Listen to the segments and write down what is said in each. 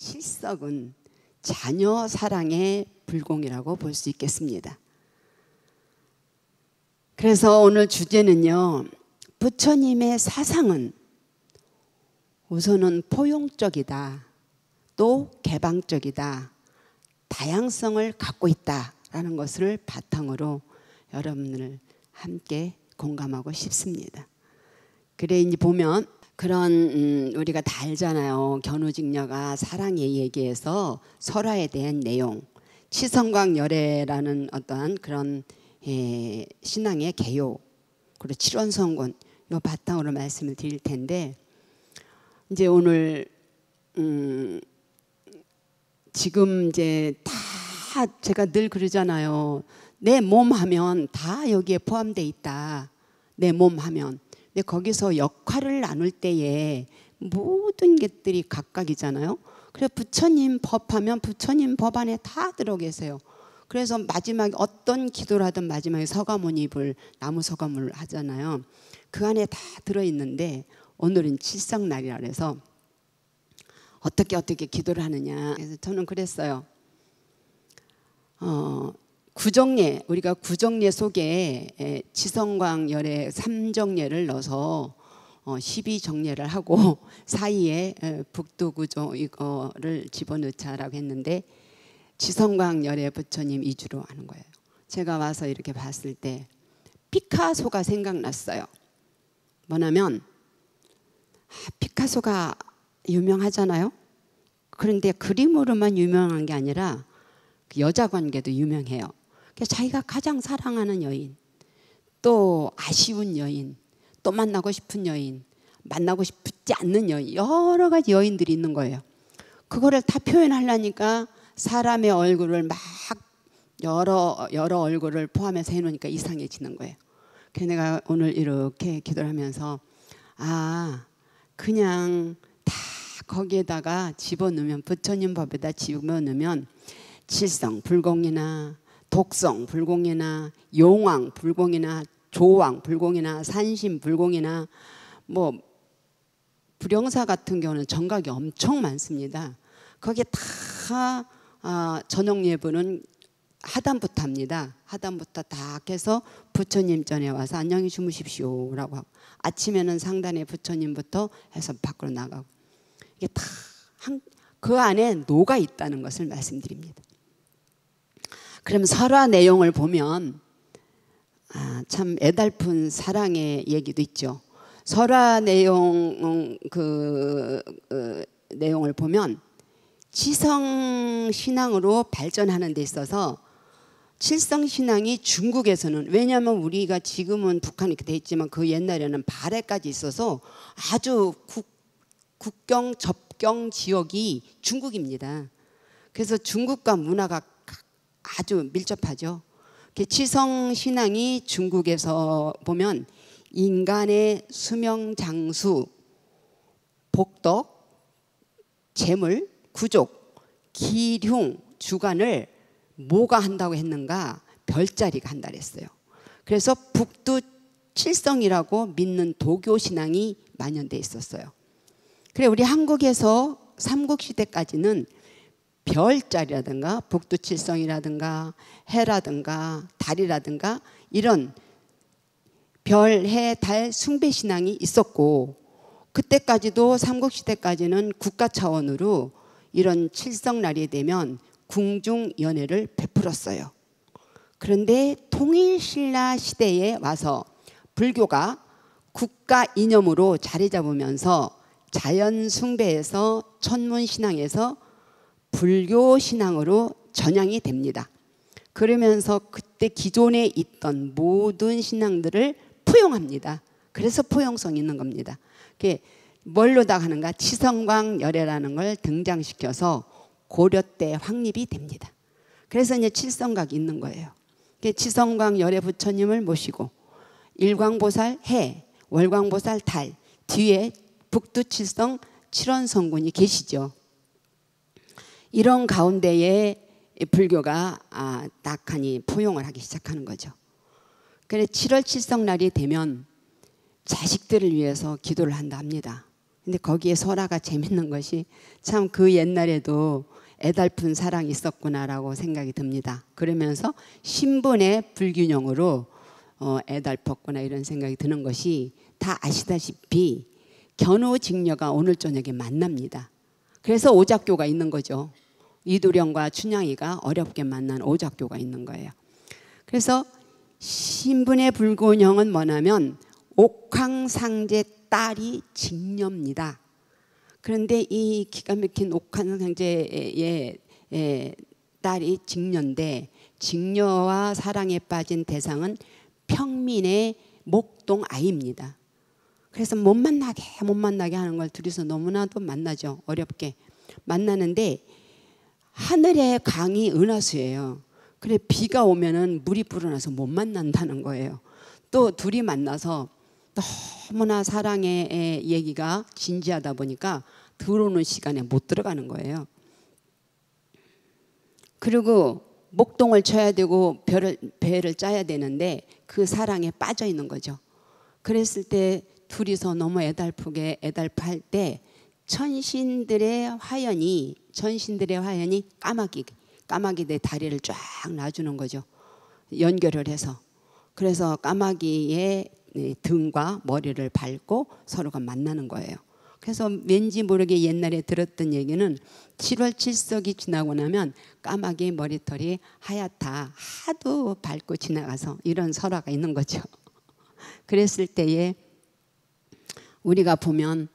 칠석은 자녀 사랑의 불공이라고 볼 수 있겠습니다. 그래서 오늘 주제는요, 부처님의 사상은 우선은 포용적이다, 또 개방적이다, 다양성을 갖고 있다라는 것을 바탕으로 여러분을 함께 공감하고 싶습니다. 그래 이제 보면 그런 우리가 다 알잖아요. 견우직녀가 사랑의 얘기에서 설화에 대한 내용, 치성광열애라는 어떠한 그런 신앙의 개요, 그리고 칠원성군 요 바탕으로 말씀을 드릴 텐데, 이제 오늘 지금 이제 다 제가 늘 그러잖아요. 내 몸 하면 다 여기에 포함되어 있다. 내 몸 하면. 근데 거기서 역할을 나눌 때에 모든 것들이 각각이잖아요. 그래서 부처님 법하면 부처님 법 안에 다 들어 계세요. 그래서 마지막에 어떤 기도를 하든 마지막에 서가모니불, 나무 서가모니를 하잖아요. 그 안에 다 들어있는데 오늘은 칠성날이라 그래서 어떻게 기도를 하느냐. 그래서 저는 그랬어요. 구정례, 우리가 구정례 속에 치성광열애 3정례를 넣어서 12정례를 하고 사이에 북두구조 이거를 집어넣자라고 했는데, 치성광열애 부처님 위주로 하는 거예요. 제가 와서 이렇게 봤을 때 피카소가 생각났어요. 뭐냐면 피카소가 유명하잖아요. 그런데 그림으로만 유명한 게 아니라 여자 관계도 유명해요. 자기가 가장 사랑하는 여인, 또 아쉬운 여인, 또 만나고 싶은 여인, 만나고 싶지 않는 여인, 여러 가지 여인들이 있는 거예요. 그거를 다 표현하려니까 사람의 얼굴을 막 여러 얼굴을 포함해서 해놓으니까 이상해지는 거예요. 그래서 내가 오늘 이렇게 기도를 하면서 그냥 다 거기에다가 집어넣으면, 부처님 법에다 집어넣으면 칠성 불공이나 독성 불공이나 용왕 불공이나 조왕 불공이나 산신 불공이나 뭐 불영사 같은 경우는 정각이 엄청 많습니다. 거기에 다 저녁 예불은 하단부터 합니다. 하단부터 다 해서 부처님 전에 와서 안녕히 주무십시오 라고 하고, 아침에는 상단에 부처님부터 해서 밖으로 나가고, 이게 다 그 안에 녹아 있다는 것을 말씀드립니다. 그럼 설화 내용을 보면 참 애달픈 사랑의 얘기도 있죠. 설화 내용 내용을 보면 치성 신앙으로 발전하는 데 있어서, 칠성 신앙이 중국에서는, 왜냐하면 우리가 지금은 북한이 이렇게 돼 있지만 그 옛날에는 발해까지 있어서 아주 국경 접경 지역이 중국입니다. 그래서 중국과 문화가 아주 밀접하죠. 치성 신앙이 중국에서 보면 인간의 수명 장수, 복덕, 재물, 구족, 기흉, 주관을 뭐가 한다고 했는가? 별자리가 한다 그랬어요. 그래서 북두 칠성이라고 믿는 도교 신앙이 만연돼 있었어요. 그래 우리 한국에서 삼국시대까지는 별자리라든가 북두칠성이라든가 해라든가 달이라든가 이런 별, 해, 달 숭배 신앙이 있었고, 그때까지도 삼국시대까지는 국가 차원으로 이런 칠성날이 되면 궁중연회를 베풀었어요. 그런데 통일신라 시대에 와서 불교가 국가 이념으로 자리 잡으면서 자연 숭배에서 천문신앙에서 불교 신앙으로 전향이 됩니다. 그러면서 그때 기존에 있던 모든 신앙들을 포용합니다. 그래서 포용성이 있는 겁니다. 그게 뭘로다 하는가? 치성광열애라는 걸 등장시켜서 고려 때 확립이 됩니다. 그래서 이제 칠성각이 있는 거예요. 치성광열애 부처님을 모시고 일광보살 해, 월광보살 달, 뒤에 북두칠성 칠원성군이 계시죠. 이런 가운데에 불교가 딱하니 포용을 하기 시작하는 거죠. 그래서 7월 칠성날이 되면 자식들을 위해서 기도를 한다 합니다. 근데 거기에 설화가 재밌는 것이 참 그 옛날에도 애달픈 사랑이 있었구나라고 생각이 듭니다. 그러면서 신분의 불균형으로 애달팠구나 이런 생각이 드는 것이 다 아시다시피 견우직녀가 오늘 저녁에 만납니다. 그래서 오작교가 있는 거죠. 이도령과 춘향이가 어렵게 만난 오작교가 있는 거예요. 그래서 신분의 불균형은 뭐냐면 옥황상제 딸이 직녀입니다. 그런데 이 기가 막힌 옥황상제의 딸이 직녀인데 직녀와 사랑에 빠진 대상은 평민의 목동 아이입니다. 그래서 못 만나게 하는 걸 둘이서 너무나도 만나죠. 어렵게 만나는데 하늘의 강이 은하수예요. 그래 비가 오면은 물이 불어나서 못 만난다는 거예요. 또 둘이 만나서 너무나 사랑의 얘기가 진지하다 보니까 들어오는 시간에 못 들어가는 거예요. 그리고 목동을 쳐야 되고 배를 짜야 되는데 그 사랑에 빠져 있는 거죠. 그랬을 때 둘이서 너무 애달팔 때 천신들의 화연이 까마귀 내 다리를 쫙 놔주는 거죠. 연결을 해서. 그래서 까마귀의 등과 머리를 밟고 서로가 만나는 거예요. 그래서 왠지 모르게 옛날에 들었던 얘기는 7월 7석이 지나고 나면 까마귀 머리털이 하얗다. 하도 밟고 지나가서 이런 설화가 있는 거죠. 그랬을 때에 우리가 보면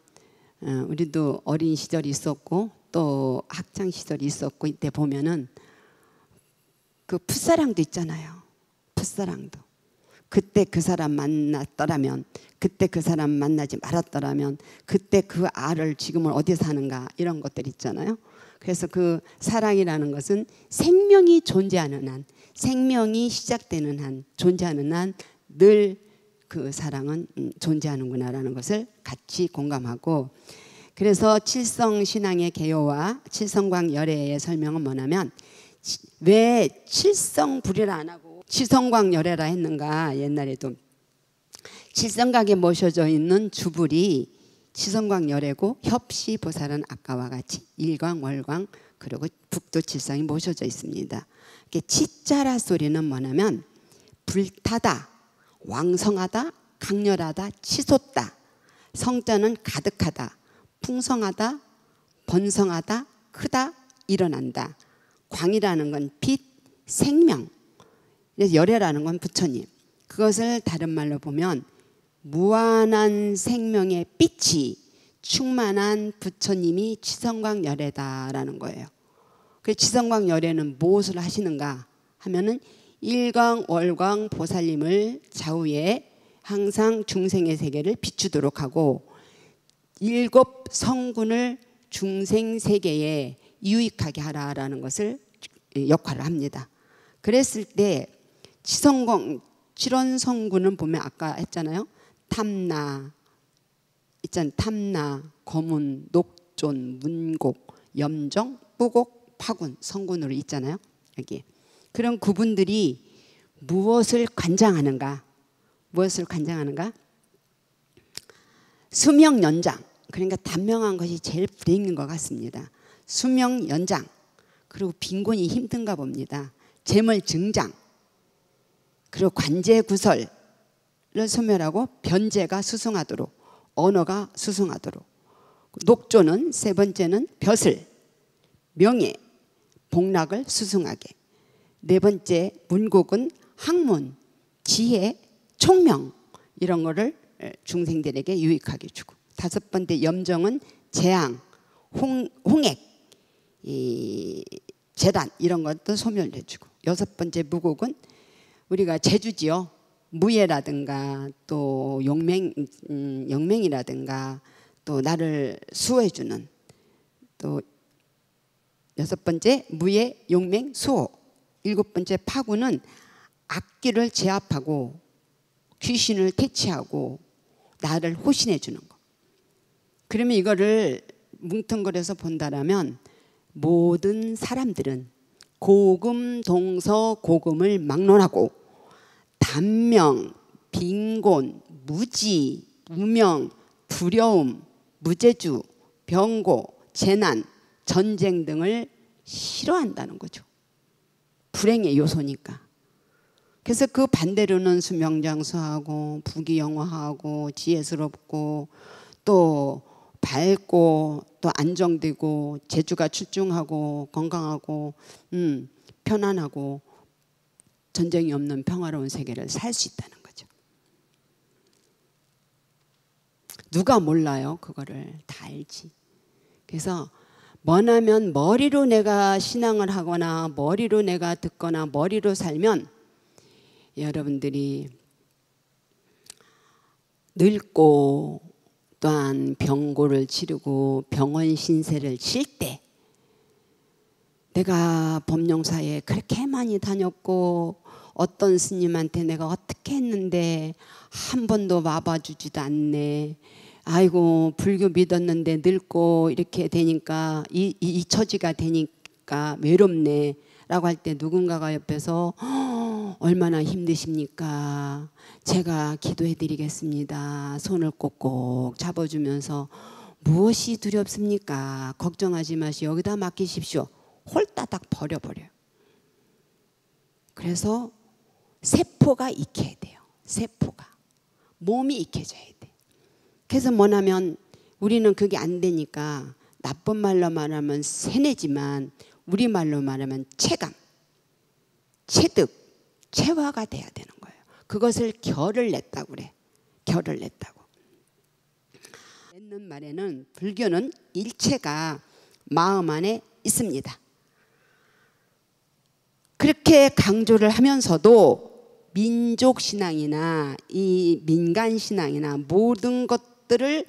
우리도 어린 시절이 있었고 또 학창 시절이 있었고 이때 보면은 그 풋사랑도 있잖아요. 풋사랑도. 그때 그 사람 만났더라면, 그때 그 사람 만나지 말았더라면, 그때 그 알을 지금은 어디서 사는가 이런 것들 있잖아요. 그래서 그 사랑이라는 것은 생명이 존재하는 한, 생명이 시작되는 한, 존재하는 한 늘 그 사랑은 존재하는구나라는 것을 같이 공감하고, 그래서 칠성신앙의 개요와 칠성광열애의 설명은 뭐냐면 왜 칠성불이라 안 하고 칠성광열애라 했는가. 옛날에도 칠성각에 모셔져 있는 주불이 칠성광열애고 협시보살은 아까와 같이 일광월광 그리고 북도칠성이 모셔져 있습니다. 치자라 소리는 뭐냐면 불타다, 왕성하다, 강렬하다, 치솟다. 성자는 가득하다, 풍성하다, 번성하다, 크다, 일어난다. 광이라는 건 빛, 생명. 열애라는 건 부처님. 그것을 다른 말로 보면 무한한 생명의 빛이 충만한 부처님이 치성광열애다라는 거예요. 그 치성광열애는 무엇을 하시는가 하면은 일광월광 보살님을 좌우에 항상 중생의 세계를 비추도록 하고 일곱 성군을 중생 세계에 유익하게 하라라는 것을 역할을 합니다. 그랬을 때 칠원성군은 보면 아까 했잖아요. 탐나, 거문, 녹존, 문곡, 염정, 뿌곡, 파군 성군으로 있잖아요. 여기. 그런 그분들이 무엇을 관장하는가? 수명 연장. 그러니까 단명한 것이 제일 불행인 것 같습니다. 수명 연장. 그리고 빈곤이 힘든가 봅니다. 재물 증장. 그리고 관제 구설을 소멸하고 변제가 수승하도록, 언어가 수승하도록. 녹조는 세 번째는 벼슬, 명예, 복락을 수승하게. 네 번째 문곡은 학문, 지혜, 총명 이런 거를 중생들에게 유익하게 주고. 다섯 번째 염정은 재앙, 홍액, 재단 이런 것도 소멸해 주고. 여섯 번째 무곡은 우리가 제주지요. 무예라든가 또 영맹이라든가 또 나를 수호해 주는. 또 여섯 번째 무예, 용맹, 수호. 일곱 번째 파구는 악기를 제압하고 귀신을 퇴치하고 나를 호신해 주는 거. 그러면 이거를 뭉뚱그려서 본다라면 모든 사람들은 고금, 동서, 고금을 막론하고 단명, 빈곤, 무지, 무명, 두려움, 무제주, 병고, 재난, 전쟁 등을 싫어한다는 거죠. 불행의 요소니까. 그래서 그 반대로는 수명장수하고 부귀영화하고 지혜스럽고 또 밝고 또 안정되고 재주가 출중하고 건강하고 편안하고 전쟁이 없는 평화로운 세계를 살 수 있다는 거죠. 누가 몰라요? 그거를 다 알지. 그래서 뭐냐면 머리로 내가 신앙을 하거나 머리로 내가 듣거나 머리로 살면 여러분들이 늙고 또한 병고를 치르고 병원 신세를 칠 때 내가 법룡사에 그렇게 많이 다녔고 어떤 스님한테 내가 어떻게 했는데 한 번도 와봐주지도 않네. 아이고 불교 믿었는데 늙고 이렇게 되니까 이 처지가 되니까 외롭네 라고 할 때 누군가가 옆에서 얼마나 힘드십니까? 제가 기도해 드리겠습니다. 손을 꼭꼭 잡아주면서 무엇이 두렵습니까? 걱정하지 마시오. 여기다 맡기십시오. 홀따닥 버려버려요. 그래서 세포가 익혀야 돼요. 세포가. 몸이 익혀져야 돼. 그래서 뭐냐면 우리는 그게 안 되니까 나쁜 말로 말하면 세뇌지만 우리말로 말하면 체감, 체득, 체화가 돼야 되는 거예요. 그것을 결을 냈다고 그래. 결을 냈다고. 냈는 말에는 불교는 일체가 마음 안에 있습니다. 그렇게 강조를 하면서도 민족신앙이나 이 민간신앙이나 모든 것들을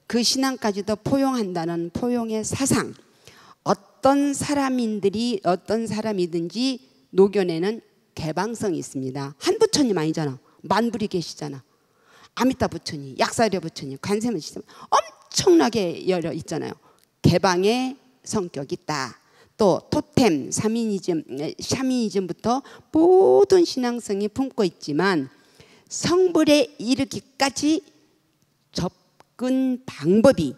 그 신앙까지도 포용한다는 포용의 사상, 어떤 사람이든지 녹여내는 개방성이 있습니다. 한 부처님 아니잖아. 만불이 계시잖아. 아미타 부처님, 약사려 부처님, 관세음 부처님 엄청나게 열려 있잖아요. 개방의 성격이 있다. 또 토템, 샤머니즘부터 모든 신앙성이 품고 있지만 성불에 이르기까지 접근 방법이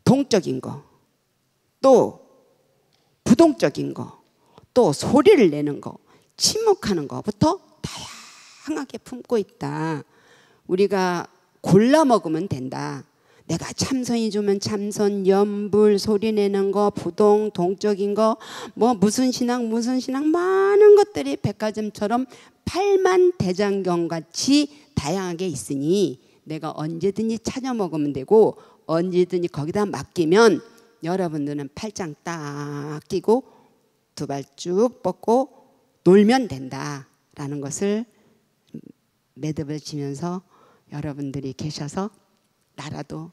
동적인 거, 또 부동적인 거, 또 소리를 내는 거, 침묵하는 거부터 다양하게 품고 있다. 우리가 골라 먹으면 된다. 내가 참선이 주면 참선, 염불, 소리 내는 거, 부동, 동적인 거, 뭐 무슨 신앙 많은 것들이 백화점처럼 팔만대장경 같이 다양하게 있으니 내가 언제든지 찾아 먹으면 되고 언제든지 거기다 맡기면 여러분들은 팔짱 딱 끼고 두 발 쭉 뻗고 놀면 된다라는 것을 매듭을 지면서 여러분들이 계셔서 나라도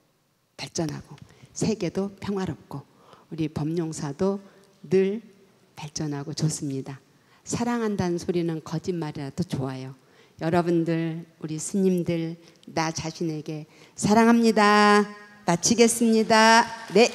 발전하고 세계도 평화롭고 우리 법룡사도 늘 발전하고 좋습니다. 사랑한다는 소리는 거짓말이라도 좋아요. 여러분들, 우리 스님들, 나 자신에게 사랑합니다. 마치겠습니다. 네.